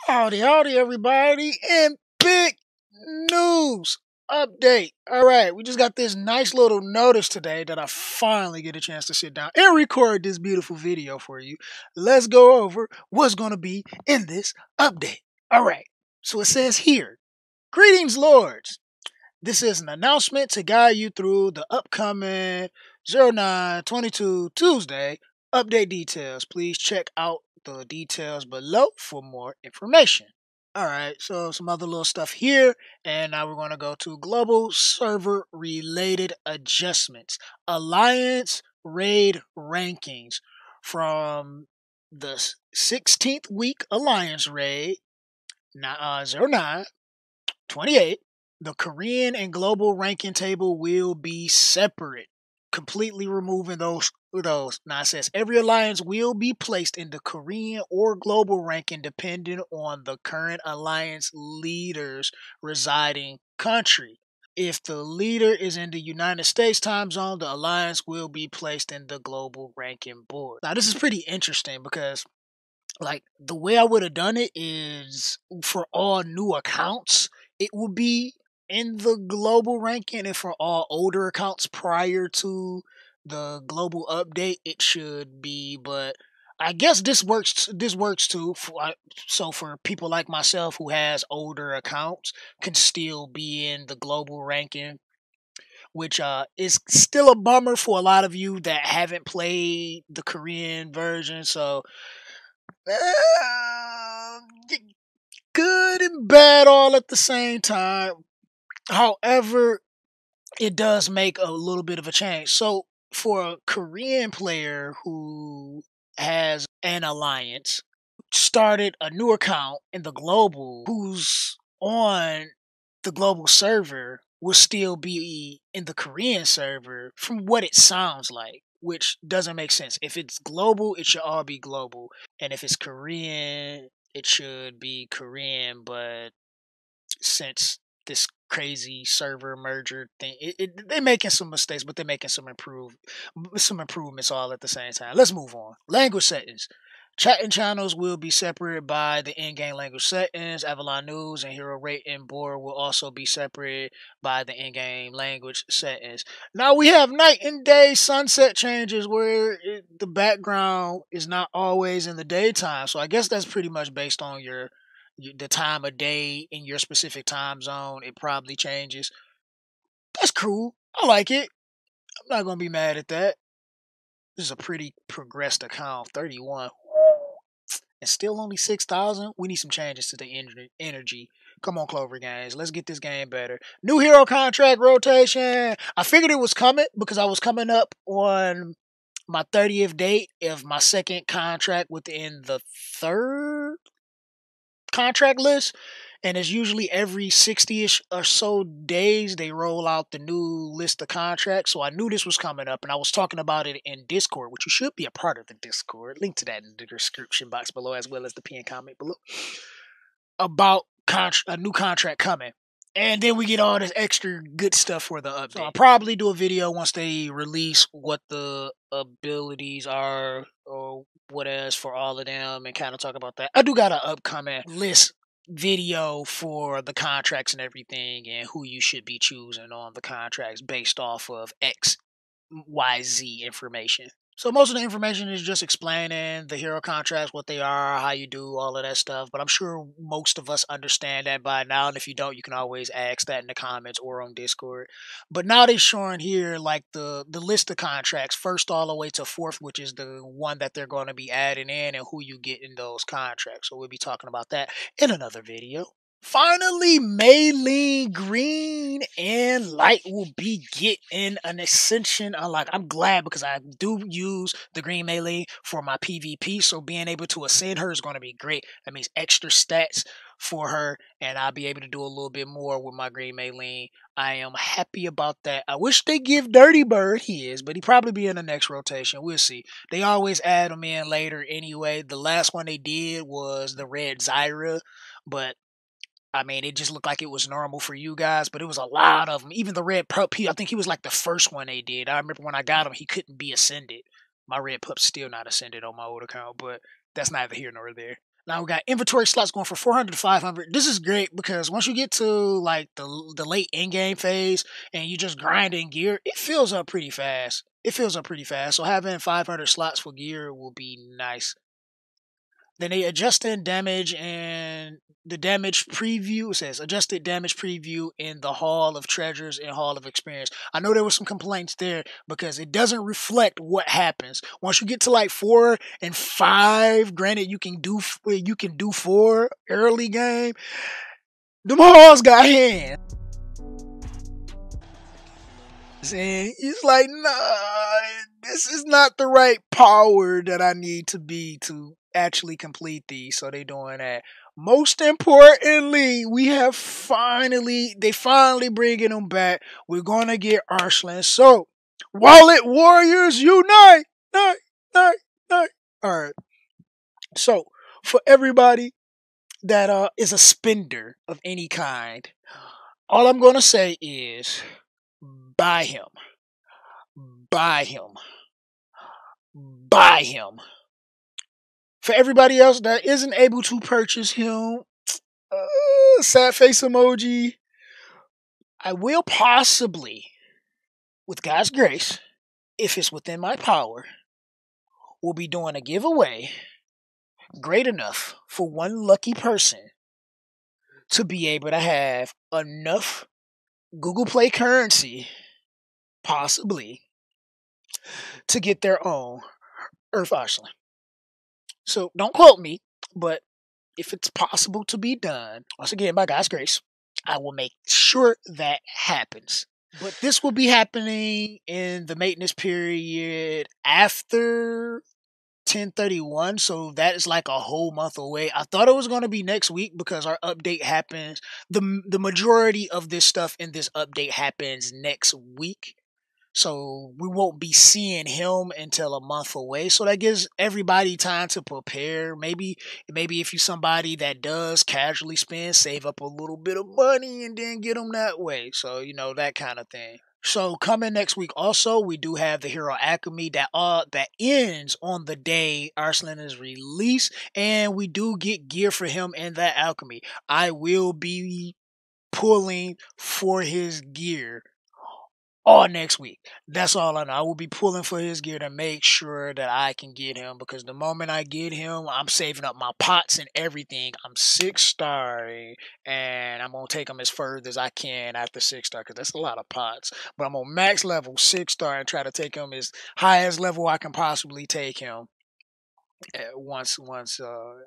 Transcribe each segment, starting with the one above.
Howdy, howdy, everybody, and big news update. All right, we just got this nice little notice today that I finally get a chance to sit down and record this beautiful video for you. Let's go over what's going to be in this update. All right, so it says here, greetings, lords. This is an announcement to guide you through the upcoming 09/22 Tuesday update details. Please check out the details below for more information. Alright, so some other little stuff here, and now we're going to go to global server related adjustments. Alliance raid rankings from the 16th week Alliance raid 09/28. The Korean and global ranking table will be separate, completely removing those. Now it says every alliance will be placed in the Korean or global ranking depending on the current alliance leader's residing country. If the leader is in the United States time zone, the alliance will be placed in the global ranking board. Now this is pretty interesting because like the way I would have done it is for all new accounts, it would be in the global ranking, and for all older accounts prior to the global update, it should be. But I guess this works. This works too. So for people like myself who has older accounts, can still be in the global ranking, which is still a bummer for a lot of you that haven't played the Korean version. So uh, good and bad all at the same time. However, it does make a little bit of a change. So, for a Korean player who has an alliance, started a new account in the global, who's on the global server, will still be in the Korean server from what it sounds like, which doesn't make sense. If it's global, it should all be global. And if it's Korean, it should be Korean, but since this crazy server merger thing, they're making some mistakes, but they're making some improvements all at the same time. Let's move on. Language settings. Chat and channels will be separated by the in-game language settings. Avalon News and Hero Rating Board will also be separated by the in-game language settings. Now we have night and day sunset changes where the background is not always in the daytime. So I guess that's pretty much based on the time of day in your specific time zone. It probably changes. That's cool. I like it. I'm not gonna be mad at that. This is a pretty progressed account. 31. And still only 6,000. We need some changes to the energy. Come on, Clover Games. Let's get this game better. New hero contract rotation. I figured it was coming because I was coming up on my 30th date of my second contract within the third contract list, and it's usually every 60ish or so days they roll out the new list of contracts. So I knew this was coming up, and I was talking about it in Discord, which you should be a part of the Discord. Link to that in the description box below, as well as the pinned comment below, about a new contract coming. And then we get all this extra good stuff for the update. So I'll probably do a video once they release what the abilities are or what else for all of them, and kind of talk about that. I do got an upcoming list video for the contracts and everything, and who you should be choosing on the contracts based off of XYZ information. So most of the information is just explaining the hero contracts, what they are, how you do all of that stuff. But I'm sure most of us understand that by now. And if you don't, you can always ask that in the comments or on Discord. But now they're showing here like the list of contracts, first all the way to fourth, which is the one that they're going to be adding in and who you get in those contracts. So we'll be talking about that in another video. Finally, Mei Ling Green and Light will be getting an Ascension unlock. I'm glad because I do use the Green Mei Ling for my PvP, so being able to ascend her is going to be great. That means extra stats for her, and I'll be able to do a little bit more with my Green Mei Ling. I am happy about that. I wish they give Dirty Bird his, but he probably be in the next rotation. We'll see. They always add him in later anyway. The last one they did was the Red Zyra, but I mean, it just looked like it was normal for you guys, but it was a lot of them. Even the Red Pup, I think he was like the first one they did. I remember when I got him, he couldn't be ascended. My Red Pup's still not ascended on my old account, but that's neither here nor there. Now we got inventory slots going from 400 to 500. This is great because once you get to like the late in game phase and you just grinding gear, it fills up pretty fast. It fills up pretty fast. So having 500 slots for gear will be nice. Then they adjusted damage and the damage preview. It says adjusted damage preview in the Hall of Treasures and Hall of Experience. I know there were some complaints there because it doesn't reflect what happens once you get to like 4 and 5. Granted, you can do 4 early game. Them halls got hands. And he's like, nah, this is not the right power that I need to be to actually complete these. So they doing that. Most importantly, they finally bringing them back. We're gonna get ARSLAN. So, Wallet Warriors unite! Night, night, night. Alright. So, for everybody that is a spender of any kind, all I'm gonna say is buy him. Buy him. Buy him. For everybody else that isn't able to purchase him, sad face emoji. I will possibly, with God's grace, if it's within my power, will be doing a giveaway great enough for one lucky person to be able to have enough Google Play currency, possibly, to get their own Earth ARSLAN. So don't quote me, but if it's possible to be done, once again, by God's grace, I will make sure that happens. But this will be happening in the maintenance period after 10/31, so that is like a whole month away. I thought it was going to be next week because our update happens. The majority of this stuff in this update happens next week. So we won't be seeing him until a month away. So that gives everybody time to prepare. Maybe if you're somebody that does casually spend, save up a little bit of money and then get them that way. So that kind of thing. So coming next week, also we do have the Hero Alchemy that ends on the day ARSLAN is released, and we do get gear for him in that Alchemy. I will be pulling for his gear all next week. That's all I know. I will be pulling for his gear to make sure that I can get him, because the moment I get him, I'm saving up my pots and everything. I'm 6-starring, and I'm going to take him as further as I can after 6-star, because that's a lot of pots. But I'm on max level 6-star and try to take him as high as level I can possibly take him. Once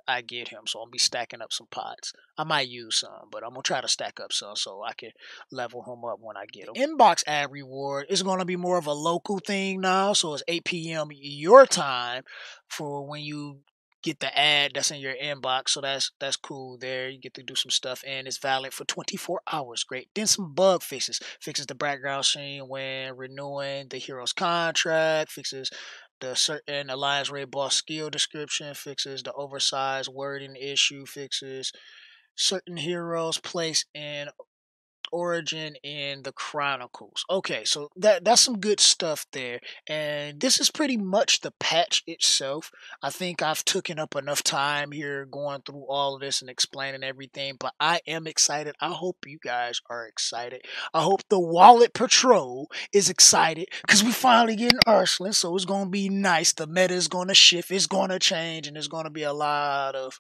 I get him, so I'll be stacking up some pots. I might use some, but I'm gonna try to stack up some so I can level him up when I get him. Inbox ad reward is gonna be more of a local thing now, so it's 8 p.m. your time for when you get the ad that's in your inbox. So that's cool there. You get to do some stuff, and it's valid for 24 hours. Great. Then some bug fixes the background scene when renewing the hero's contract, fixes the certain Alliance Raid boss skill description, fixes the oversized wording issue, fixes certain heroes placed in origin in the Chronicles. Okay, so that's some good stuff there. And this is pretty much the patch itself. I think I've taken up enough time here going through all of this and explaining everything, but I am excited. I hope you guys are excited. I hope the Wallet Patrol is excited because we finally getting ARSLAN, so it's going to be nice. The meta is going to shift, it's going to change, and there's going to be a lot of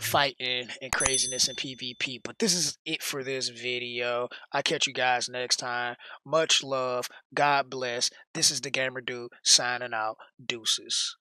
fighting and craziness in PvP. But this is it for this video. I'll catch you guys next time. Much love. God bless. This is the Gamer Dude signing out. Deuces.